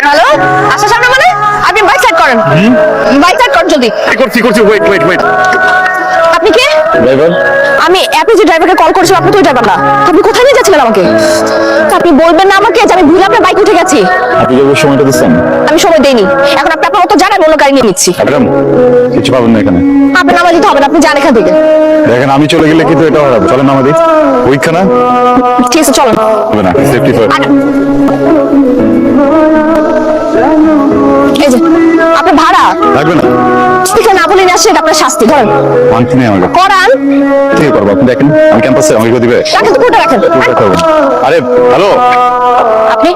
Hello, আসার সামনে মানে আপনি বাইক সাইড করেন, বাইক সাইড করেন জলদি। করছি ওয়েট আপনি কে? ড্রাইভার। আমি অ্যাপে যে ড্রাইভারকে কল করছি আপনি তো ওই ড্রাইভার না। আপনি কোথায় নিয়ে যাচ্ছিলেন আমাকে? আপনি বলবেন না আমাকে যে আমি ভুলে আপনার বাইক উঠে গেছি? আপনি যে সময়টা দিচ্ছেন আমি সময় দেইনি, এখন আপনি আপনার মতো জানেন অন্য গাড়ি নিয়ে নিচ্ছি। ম্যাডাম কিছু পাবেন না এখানে। আপনি নামা দিতে হবে না, আপনি যান এখান থেকে। দেখেন আমি চলে গেলে কিন্তু এটা হবে, চলেন নামা দিই। ওইখানে ঠিক আছে চলেন। হবে না, সেফটি ফার্স্ট। এই যে আপনার ভাড়া লাগবে না, এখানে না বলে নিয়ে আসলে আপনার শাস্তি। ধরেন মানছি নেই আমাকে, করান। ঠিক করবো। আপনি দেখেন আমি ক্যাম্পাসে আমাকে দিবে। রাখেন তো, পুরোটা রাখেন। আরে হ্যালো, আপনি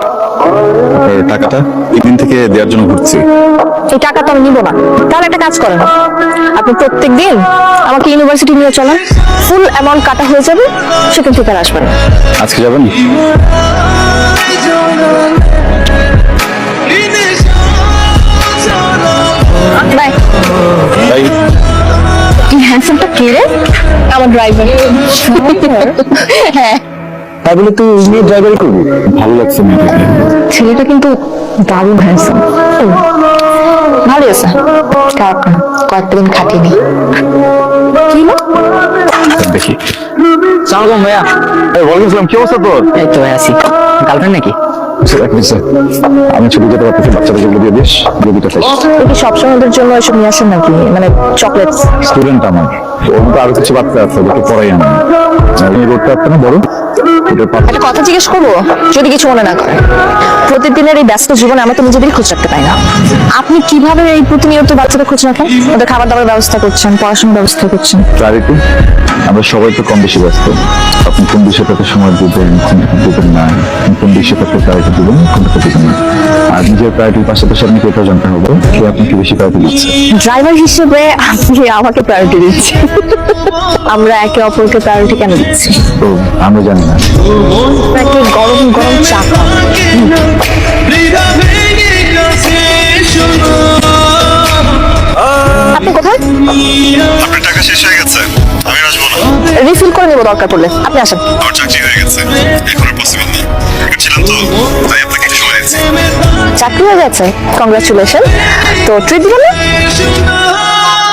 টাকাটা 3 দিন থেকে দেওয়ার জন্য ঘুরছি। এই টাকা তো আমি নিবো না। তাহলে একটা কাজ করেন, আপনি প্রত্যেক দিন আমাকে ইউনিভার্সিটি নিয়ে চলেন, ফুল অ্যামাউন্ট কাটা হয়ে যাবে, সেখান থেকে আর আসবেন। আজকে যাবেন? বাই। তাই এই হ্যান্ডসামটা কে রে? আমার ড্রাইভার। হ্যাঁ, তাই বলে তুই নিয়ে ড্রাইভারি করবি? ভালো লাগছে মেয়েটাকে। ছেলেটা কিন্তু দারুণ হ্যান্ডসাম। ভালোই আছে, খারাপ না, কয়েকটা দিন খাটিনি। কি না দেখি। সালাম ভাইয়া। ওয়ালাইকুম আসসালাম, কি অবস্থা তোর? এই তো ভাই আছি। গার্লফ্রেন্ড নাকি? আমি ছবি যেতে পারতেছি, বাচ্চাদের যেগুলো দিয়ে দিস, দিয়ে দুটো চাই। তুই কি সবসময় ওদের জন্য এসব নিয়ে আসেন নাকি, মানে চকলেটস? স্টুডেন্ট আমার, ওর মতো আরো কিছু বাচ্চা আছে ওদেরকে পড়াই আমি। এই রোডটা আছে না বড়, ওটার পাশে একটা কথা জিজ্ঞেস করবো যদি কিছু মনে না করে? প্রতিদিনের এই ব্যস্ত জীবনে আমরা তো নিজেদেরই খোঁজ রাখতে পাই না। আপনি কিভাবে এই প্রতিনিয়ত বাচ্চাদের খোঁজ রাখেন? ওদের খাবার দাবার ব্যবস্থা করছেন, পড়াশোনার ব্যবস্থা করছেন? প্রায়োরিটি, আমরা সবাই তো কম বেশি ব্যস্ত। আপনি কোন বিষয়টাতে সময় দিবেন, কোনটা দিবেন না, কোন বিষয়টাতে প্রায়োরিটি দিবেন, কোনটা দিবেন না। আর নিজের প্রায়োরিটির পাশাপাশি আপনাকে এটাও জানতে হবে কে আপনাকে বেশি প্রায়োরিটি দিচ্ছে। ড্রাইভার হিসেবে আপনি আমাকে প্রায়োরিটি দিচ্ছেন, আমরা একে অপরকে প্রায়োরিটি কেন দিচ্ছি? তো আমরা জানি না। নাকি গরম গরম চা খাওয়া? আপনি কোথায়? আপনার টাকা শেষ হয়ে গেছে, আমি আসবো না। রিফিল করে নেবো দরকার পড়লে, আপনি আসেন। আমার চাকরি হয়ে গেছে, এখন আর পসিবল না। বেকার ছিলাম তো, তাই আপনাকে একটু সময় দিচ্ছি। চাকরি হয়ে গেছে, কংগ্রাচুলেশন। তো ট্রিট দিবেন না?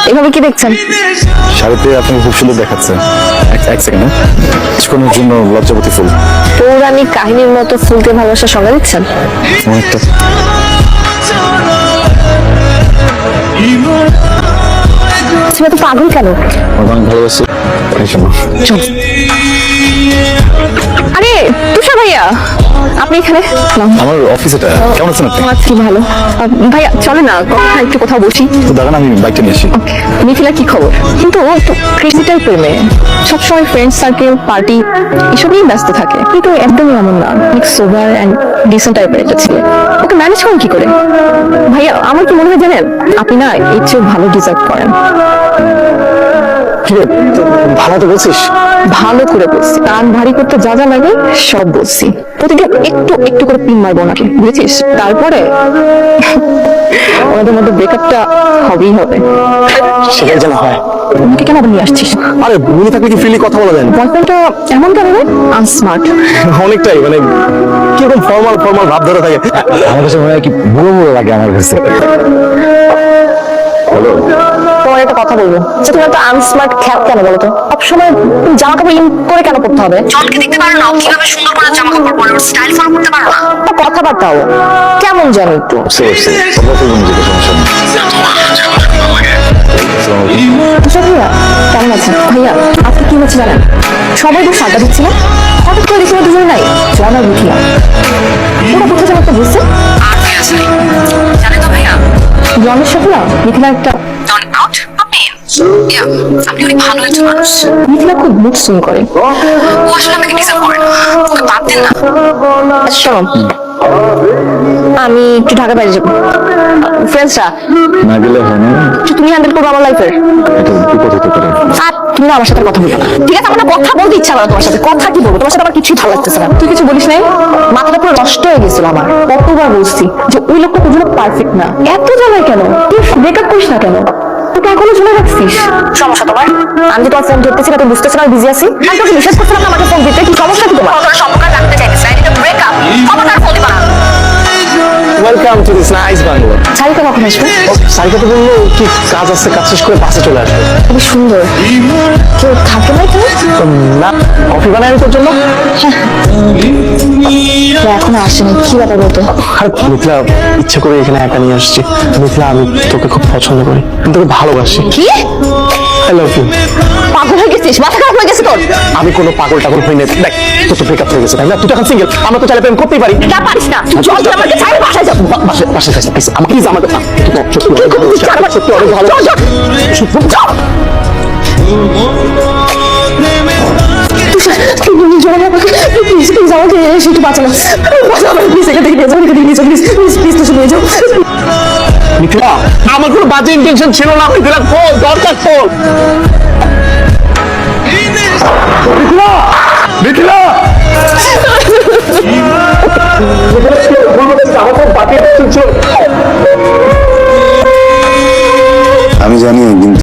এভাবে কি দেখছেন? শাড়িতে আপনাকে খুব সুন্দর দেখাচ্ছে। এক সেকেন্ড, কিছুক্ষণের জন্য লজ্জাবতী ফুল। পৌরাণিক কাহিনীর মতো ফুলকে ভালোবাসার সংজ্ঞা দিচ্ছেন? অনেকটা। তুমি তো পাগল কেন? অনেক ভালোবাসি। চল। আরে তুষার ভাইয়া, আপনি এখানে? আমার অফিস এটা। কেমন আছেন আপনি? আছি ভালো। ভাইয়া চলে না একটু কোথাও বসি। তো দাঁড়ান আমি বাইকটা নিয়ে আসি। মিথিলার কি খবর? কিন্তু একটু ক্রেজি টাইপের মেয়ে, সবসময় ফ্রেন্ড সার্কেল, পার্টি এসব নিয়ে ব্যস্ত থাকে। কিন্তু একদমই এমন না, অনেক সোবার অ্যান্ড ডিসেন্ট টাইপের একটা ছেলে। ওকে ম্যানেজ করেন কি করে? ভাইয়া আমার কি মনে হয় জানেন, আপনি না এর চেয়ে ভালো ডিজার্ভ করেন। ভালো তো বলছিস? ভালো করে বলছি, কান ভারী করতে যা যা লাগে সব বলছি। প্রতিদিন একটু একটু করে পিন মারবো নাকি, বুঝেছিস? তারপরে আমাদের মধ্যে ব্রেকআপটা হবেই হবে। সেটাই যেন হয়। আমাকে কেন আবার নিয়ে আসছিস? আরে ভুলে থাকলে কি ফ্রিলি কথা বলা যায়? বয়ফ্রেন্ডটা এমন কেন রে? আনস্মার্ট। অনেকটাই, মানে কিরকম ফর্মাল ভাব ধরে থাকে। আমার কাছে মনে হয় কি বুড়ো লাগে আমার কাছে। হ্যালো, তোমার একটা কথা বলবো, যে তুমি একটা আনস্মার্ট খ্যাপ কেন বলো তো? সবসময় জামা কাপড় ইন করে কেন পড়তে হবে? জলকে দেখতে পারো না কিভাবে সুন্দর করে জামা কাপড় পরে, ওর স্টাইল ফলো করতে পারো না? কথাবার্তাও কেমন জানো একটু? তুষার ভাইয়া কেমন আছেন? ভাইয়া আপনি কি হচ্ছে জানেন, সবাই তো সাদা দিচ্ছে না, হঠাৎ করে দেখি দুজনে নাই, জন আর মিথিলা। ওরা কোথায় যেন একটা বুঝছে। জানেন তো ভাইয়া, জনের সাথে না মিথিলা একটা, আপনি অনেক ভালো একজন মানুষ। মিথিলা খুব মুড সুইং করে। ও আসলে আমাকে ডিজার্ভ করে না, ওকে বাদ দেন না। আচ্ছা শোনো, আমি একটু ঢাকা বাইরে যাবো, ফ্রেন্ডসরা না গেলে হয় না। তুমি হ্যান্ডেল করবো আমার লাইফের। এটা বিপদ হতে পারে। আর তুমি না আমার সাথে কথা বলবে না, ঠিক আছে? আমার না কথা বলতে ইচ্ছা করে তোমার সাথে। কথা কি বলবো তোমার সাথে, আমার কিছুই ভালো লাগতেছে না। তুই কিছু বলিস নাই? মাথাটা পুরো নষ্ট হয়ে গেছিল আমার। কতবার বলছি যে ওই লোকটা তোর জন্য পারফেক্ট না। এত জ্বালায় কেন? তুই ব্রেকআপ করিস না কেন? তোকে এখনো ঝুলে রাখছিস। সমস্যা তোমার? আমি যে তোমার ফোন ধরতেছি না, তুমি বুঝতেছো না বিজি আছি। আমি তোকে বিশ্বাস করছিলাম না আমাকে ফোন দিতে। কি সমস্যা কি তোমার? সম্পর্ক রাখতে চাইতেছে, এটা ব্রেকআপ। খবরদার ফোন দিবা না। Welcome to this nice bungalow. Sarika কখন আসবে? সারিকা তো বললো কি কাজ আছে, কাজ শেষ করে বাসে চলে আসবে। খুবই সুন্দর। কেউ থাকে না এখানে? না, কফি বানাই আমি তোর জন্য। এখন আসেনি, কি ব্যাপার বলতো? আর মিথিলা, ইচ্ছে করে এখানে একা নিয়ে আসছি। মিথিলা, আমি তোকে খুব পছন্দ করি, আমি তোকে ভালোবাসি। কি? I love you. পাগল হয়ে গেছিস? মাথা খারাপ হয়ে গেছে তোর? আমি কোনো পাগল টাগল হই না। দেখ, তোর তো ব্রেকআপ হয়ে গেছে, তাই না? তুই তো এখন সিঙ্গেল। আমরা তো চাইলে প্রেম করতেই পারি। না পারিস না, চল তুই আমাকে ছাড়ে বাসায় যাবো। বাসে যাস প্লিজ, আমাকে প্লিজ, আমাকে সত্যি অনেক ভালো। প্লিজ প্লিজ আমাকে এসে একটু বাঁচানো, প্লিজ এখান থেকে নিয়ে যাও, এখান থেকে নিয়ে যাও, প্লিজ প্লিজ প্লিজ তো নিয়ে যাও। মিথিলা, আমার কোনো বাজে ইন্টেনশন ছিল না। মিথিলা, খোল, দরকার খোল। মিথিলা, মিথিলা, আমি জানি একদিন